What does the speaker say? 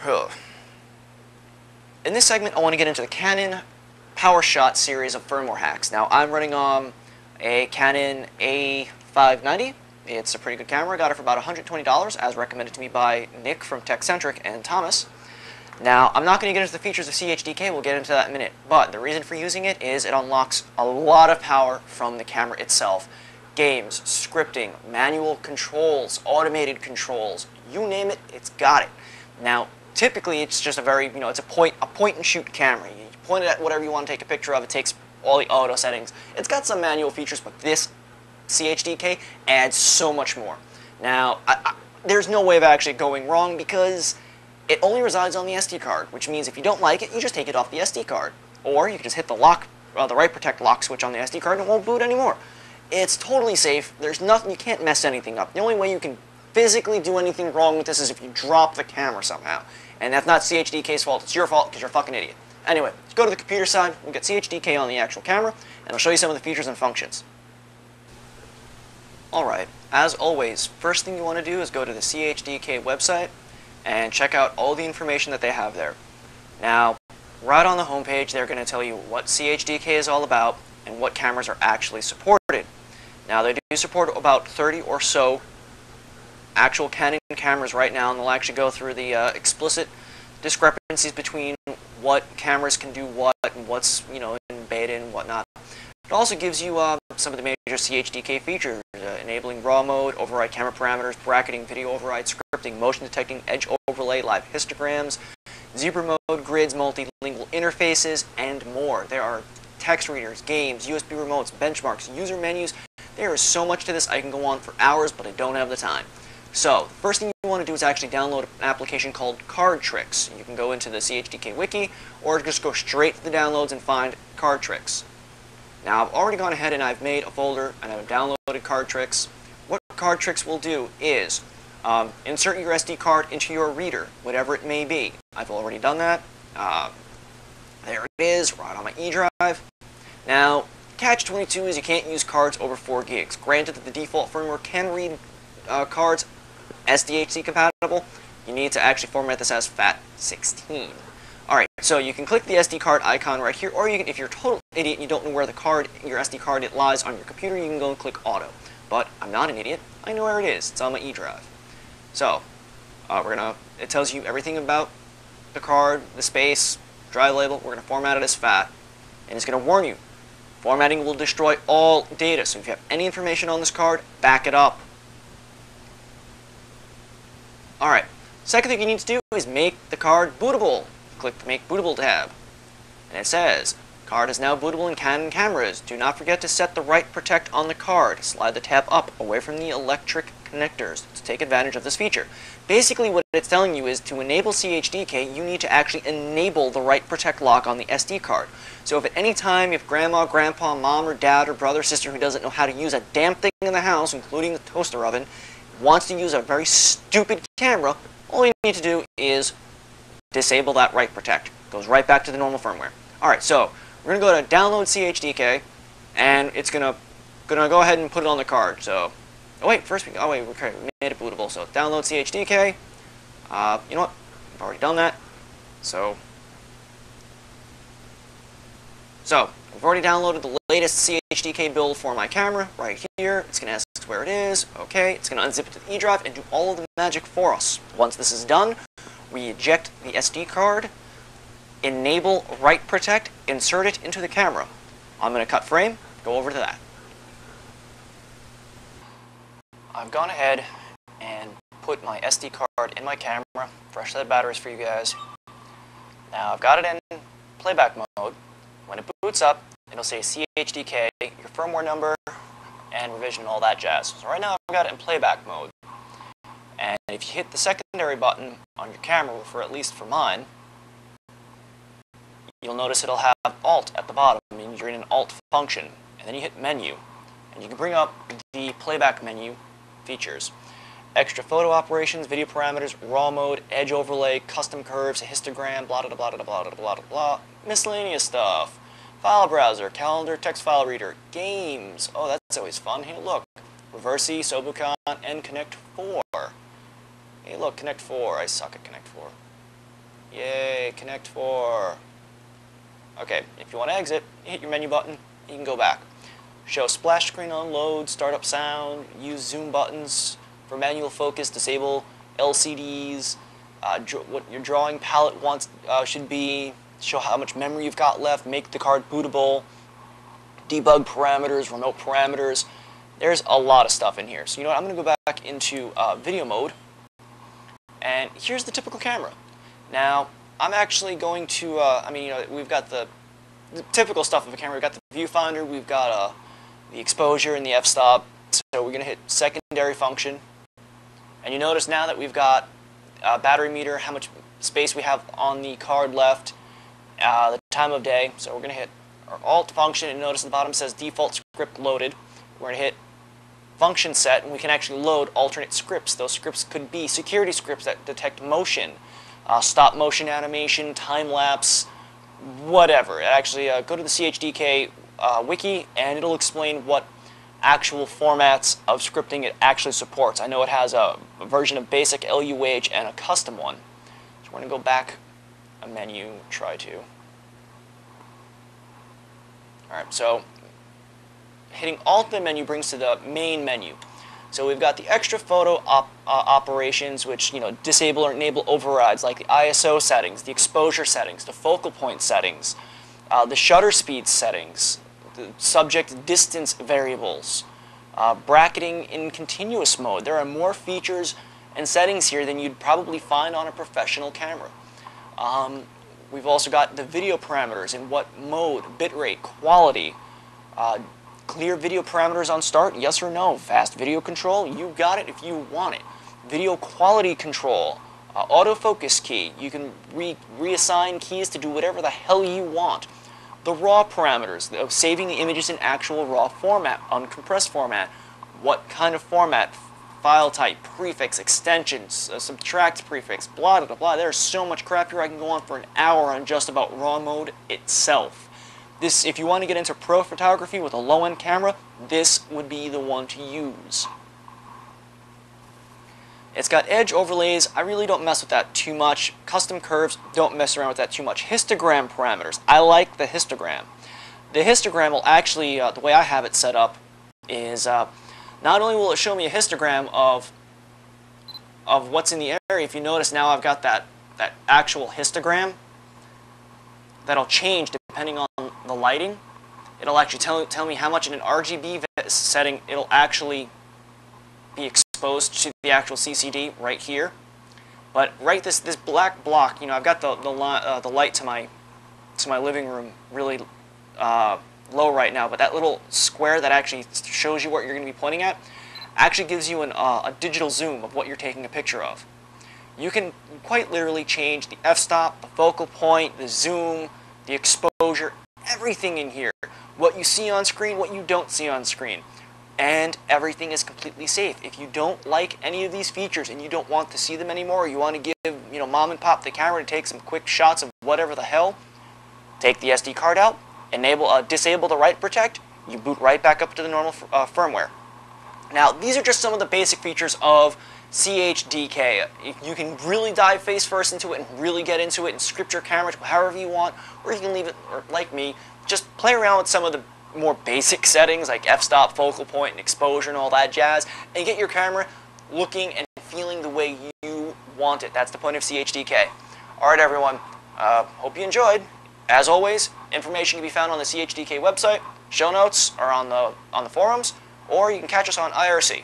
In this segment, I want to get into the Canon PowerShot series of firmware hacks. Now, I'm running on a Canon A590. It's a pretty good camera. I got it for about $120, as recommended to me by Nick from TechCentric and Thomas. Now, I'm not going to get into the features of CHDK. We'll get into that in a minute. But the reason for using it is it unlocks a lot of power from the camera itself. Games, scripting, manual controls, automated controls, you name it, it's got it. Now, typically, it's just a very, it's a point-and-shoot camera. You point it at whatever you want to take a picture of. It takes all the auto settings. It's got some manual features, but this CHDK adds so much more. Now, there's no way of actually going wrong because it only resides on the SD card, which means if you don't like it, you just take it off the SD card. Or you can just hit the the write protect lock switch on the SD card and it won't boot anymore. It's totally safe. There's nothing, you can't mess anything up. The only way you can physically do anything wrong with this is if you drop the camera somehow. And that's not CHDK's fault, it's your fault because you're a fucking idiot. Anyway, let's go to the computer side, we'll get CHDK on the actual camera, and I'll show you some of the features and functions. Alright, as always, first thing you want to do is go to the CHDK website and check out all the information that they have there. Now, right on the homepage, they're going to tell you what CHDK is all about and what cameras are actually supported. Now, they do support about 30 or so actual Canon cameras right now, and they'll actually go through the explicit discrepancies between what cameras can do what and what's, in beta and whatnot. It also gives you some of the major CHDK features, enabling RAW mode, override camera parameters, bracketing, video override, scripting, motion detecting, edge overlay, live histograms, zebra mode, grids, multilingual interfaces, and more. There are text readers, games, USB remotes, benchmarks, user menus. There is so much to this. I can go on for hours, but I don't have the time. So, the first thing you want to do is actually download an application called Card Tricks. You can go into the CHDK wiki, or just go straight to the downloads and find Card Tricks. Now, I've already gone ahead and I've made a folder and I've downloaded Card Tricks. What Card Tricks will do is insert your SD card into your reader, whatever it may be. I've already done that. There it is, right on my E drive. Now, catch-22 is you can't use cards over 4 gigs. Granted that the default firmware can read cards SDHC compatible, you need to actually format this as FAT16. Alright, so you can click the SD card icon right here, or you can, if you're a total idiot and you don't know where your SD card lies on your computer, you can go and click auto. But I'm not an idiot, I know where it is, it's on my E drive. So, it tells you everything about the card, the space, drive label. We're going to format it as FAT, and it's going to warn you. Formatting will destroy all data, so if you have any information on this card, back it up. Alright, second thing you need to do is make the card bootable. Click the Make Bootable tab, and it says, card is now bootable in Canon cameras. Do not forget to set the write protect on the card. Slide the tab up away from the electric connectors to take advantage of this feature. Basically what it's telling you is to enable CHDK, you need to actually enable the write protect lock on the SD card. So if at any time, if grandma, grandpa, mom, or dad, or brother, sister who doesn't know how to use a damn thing in the house, including the toaster oven, wants to use a very stupid camera, all you need to do is disable that write protect. Goes right back to the normal firmware. Alright, so we're going to go to download CHDK, and it's going to go ahead and put it on the card. So, we made it bootable. So download CHDK. You know what? I've already done that. So I've already downloaded the latest CHDK build for my camera right here. It's going to ask where it is. Okay, it's going to unzip it to the E drive and do all of the magic for us. Once this is done, we eject the SD card, enable write protect, insert it into the camera. I'm going to cut frame, go over to that. I've gone ahead and put my SD card in my camera, fresh set of batteries for you guys. Now I've got it in playback mode. When it boots up, it'll say CHDK, your firmware number, and revision, all that jazz. So right now I've got it in playback mode. And if you hit the secondary button on your camera, at least for mine, you'll notice it'll have Alt at the bottom. I mean, you're in an Alt function. And then you hit Menu. And you can bring up the playback menu features. Extra photo operations, video parameters, RAW mode, edge overlay, custom curves, a histogram, blah, blah, blah, blah, blah, blah, blah, blah, miscellaneous stuff. File browser, calendar, text file reader, games. Oh, that's always fun. Hey, look. Reversi, Sobucon, and Connect 4. Hey, look, Connect 4. I suck at Connect 4. Yay, Connect 4. Okay, if you want to exit, hit your menu button, you can go back. Show splash screen on load, startup sound, use zoom buttons for manual focus, disable LCDs, what your drawing palette should be, show how much memory you've got left, make the card bootable, debug parameters, remote parameters. There's a lot of stuff in here. So you know what, I'm going to go back into video mode, and here's the typical camera. Now, I'm actually going to, we've got the typical stuff of a camera. We've got the viewfinder, we've got the exposure and the f-stop. So we're going to hit secondary function. And you notice now that we've got a battery meter, how much space we have on the card left, the time of day. So we're going to hit our alt function, and notice the bottom says default script loaded. We're going to hit function set, and we can actually load alternate scripts. Those scripts could be security scripts that detect motion, stop motion animation, time-lapse, whatever. Actually, go to the CHDK wiki, and it'll explain what actual formats of scripting it actually supports. I know it has a version of basic, LUH, and a custom one. So we're going to go back a menu, try to. Alright, so hitting Alt in the menu brings to the main menu. So we've got the extra photo operations, which disable or enable overrides like the ISO settings, the exposure settings, the focal point settings, the shutter speed settings, the subject distance variables, bracketing in continuous mode. There are more features and settings here than you'd probably find on a professional camera. We've also got the video parameters in what mode, bitrate, quality, clear video parameters on start, yes or no. Fast video control, you got it if you want it. Video quality control, autofocus key, you can reassign keys to do whatever the hell you want. The raw parameters, saving the images in actual raw format, uncompressed format, what kind of format, file type, prefix, extensions, subtract prefix, blah, blah, blah. There's so much crap here, I can go on for an hour on just about raw mode itself. This, if you want to get into pro photography with a low-end camera, this would be the one to use. It's got edge overlays. I really don't mess with that too much. Custom curves, don't mess around with that too much. Histogram parameters. I like the histogram. The histogram will actually, the way I have it set up is, not only will it show me a histogram of what's in the area, if you notice now I've got that actual histogram that'll change depending on the lighting. It'll actually tell me how much in an RGB setting it'll actually be exposed to the actual CCD right here. But right this black block, I've got the light to my living room really low right now, but that little square that actually shows you what you're going to be pointing at actually gives you a digital zoom of what you're taking a picture of. You can quite literally change the f-stop, the focal point, the zoom, the exposure, everything in here. What you see on screen, what you don't see on screen. And everything is completely safe. If you don't like any of these features and you don't want to see them anymore, or you want to give mom and pop the camera to take some quick shots of whatever the hell, take the SD card out, disable the write protect, you boot right back up to the normal firmware. Now, these are just some of the basic features of CHDK. You can really dive face first into it and really get into it and script your camera however you want, or you can leave it, or like me, just play around with some of the more basic settings like f-stop, focal point, and exposure and all that jazz, and get your camera looking and feeling the way you want it. That's the point of CHDK. Alright everyone, hope you enjoyed. As always, information can be found on the CHDK website, show notes are on the forums, or you can catch us on IRC.